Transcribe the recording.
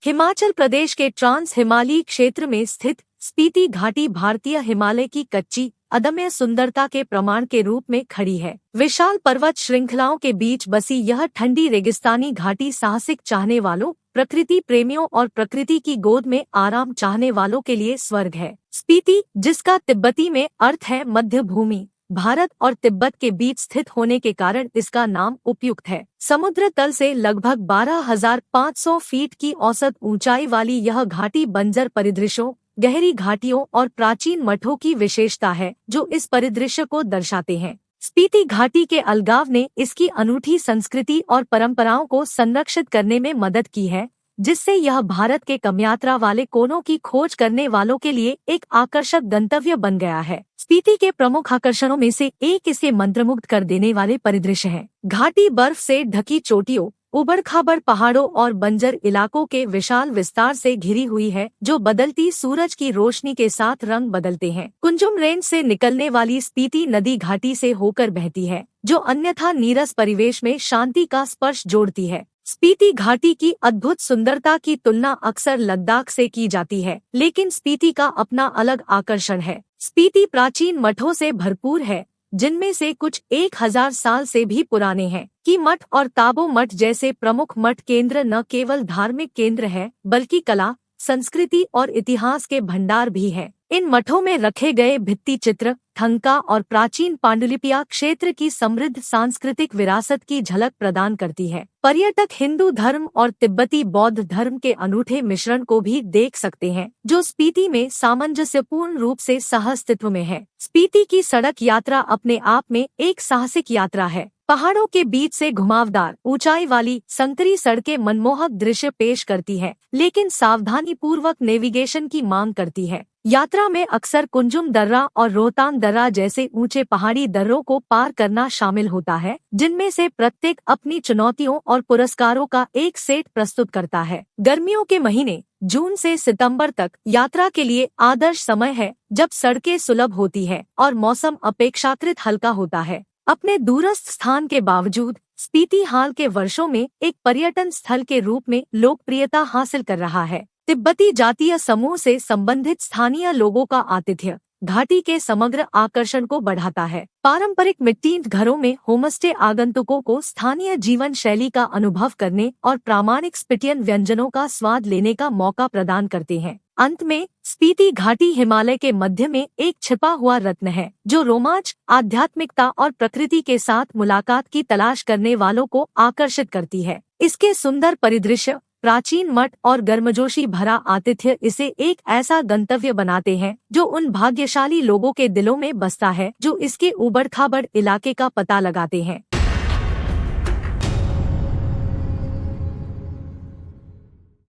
हिमाचल प्रदेश के ट्रांस हिमालयी क्षेत्र में स्थित स्पीति घाटी भारतीय हिमालय की कच्ची अदम्य सुंदरता के प्रमाण के रूप में खड़ी है। विशाल पर्वत श्रृंखलाओं के बीच बसी यह ठंडी रेगिस्तानी घाटी साहसिक चाहने वालों, प्रकृति प्रेमियों और प्रकृति की गोद में आराम चाहने वालों के लिए स्वर्ग है। स्पीति, जिसका तिब्बती में अर्थ है मध्य भूमि, भारत और तिब्बत के बीच स्थित होने के कारण इसका नाम उपयुक्त है। समुद्र तल से लगभग 12,500 फीट की औसत ऊंचाई वाली यह घाटी बंजर परिदृश्यों, गहरी घाटियों और प्राचीन मठों की विशेषता है जो इस परिदृश्य को दर्शाते हैं। स्पीति घाटी के अलगाव ने इसकी अनूठी संस्कृति और परंपराओं को संरक्षित करने में मदद की है, जिससे यह भारत के कम यात्रा वाले कोनों की खोज करने वालों के लिए एक आकर्षक गंतव्य बन गया है। स्पीति के प्रमुख आकर्षणों में से एक इसे मंत्रमुग्ध कर देने वाले परिदृश्य है। घाटी बर्फ से ढकी चोटियों, उबड़-खाबड़ पहाड़ों और बंजर इलाकों के विशाल विस्तार से घिरी हुई है, जो बदलती सूरज की रोशनी के साथ रंग बदलते हैं। कुंजुम रेंज से निकलने वाली स्पीति नदी घाटी से होकर बहती है, जो अन्यथा नीरस परिवेश में शांति का स्पर्श जोड़ती है। स्पीति घाटी की अद्भुत सुंदरता की तुलना अक्सर लद्दाख से की जाती है, लेकिन स्पीति का अपना अलग आकर्षण है। स्पीति प्राचीन मठों से भरपूर है, जिनमें से कुछ 1000 साल से भी पुराने हैं। की मठ और ताबो मठ जैसे प्रमुख मठ केंद्र न केवल धार्मिक केंद्र है, बल्कि कला, संस्कृति और इतिहास के भंडार भी हैं। इन मठों में रखे गए भित्ति चित्र, थंका और प्राचीन पांडुलिपियां क्षेत्र की समृद्ध सांस्कृतिक विरासत की झलक प्रदान करती है। पर्यटक हिंदू धर्म और तिब्बती बौद्ध धर्म के अनूठे मिश्रण को भी देख सकते हैं, जो स्पीति में सामंजस्यपूर्ण रूप से सह-अस्तित्व में है। स्पीति की सड़क यात्रा अपने आप में एक साहसिक यात्रा है। पहाड़ों के बीच से घुमावदार, ऊंचाई वाली संकरी सड़कें मनमोहक दृश्य पेश करती है, लेकिन सावधानी पूर्वक नेविगेशन की मांग करती है। यात्रा में अक्सर कुंजुम दर्रा और रोहतांग दर्रा जैसे ऊंचे पहाड़ी दर्रों को पार करना शामिल होता है, जिनमें से प्रत्येक अपनी चुनौतियों और पुरस्कारों का एक सेट प्रस्तुत करता है। गर्मियों के महीने जून से सितंबर तक यात्रा के लिए आदर्श समय है, जब सड़कें सुलभ होती है और मौसम अपेक्षाकृत हल्का होता है। अपने दूरस्थ स्थान के बावजूद स्पीति हाल के वर्षों में एक पर्यटन स्थल के रूप में लोकप्रियता हासिल कर रहा है। तिब्बती जातीय समूह से संबंधित स्थानीय लोगों का आतिथ्य घाटी के समग्र आकर्षण को बढ़ाता है। पारंपरिक मिट्टी घरों में होमस्टे आगंतुकों को स्थानीय जीवन शैली का अनुभव करने और प्रामाणिक स्पिटियन व्यंजनों का स्वाद लेने का मौका प्रदान करते हैं। अंत में स्पीति घाटी हिमालय के मध्य में एक छिपा हुआ रत्न है, जो रोमांच, आध्यात्मिकता और प्रकृति के साथ मुलाकात की तलाश करने वालों को आकर्षित करती है। इसके सुंदर परिदृश्य, प्राचीन मठ और गर्मजोशी भरा आतिथ्य इसे एक ऐसा गंतव्य बनाते हैं जो उन भाग्यशाली लोगों के दिलों में बसता है जो इसके उबड़-खाबड़ इलाके का पता लगाते हैं।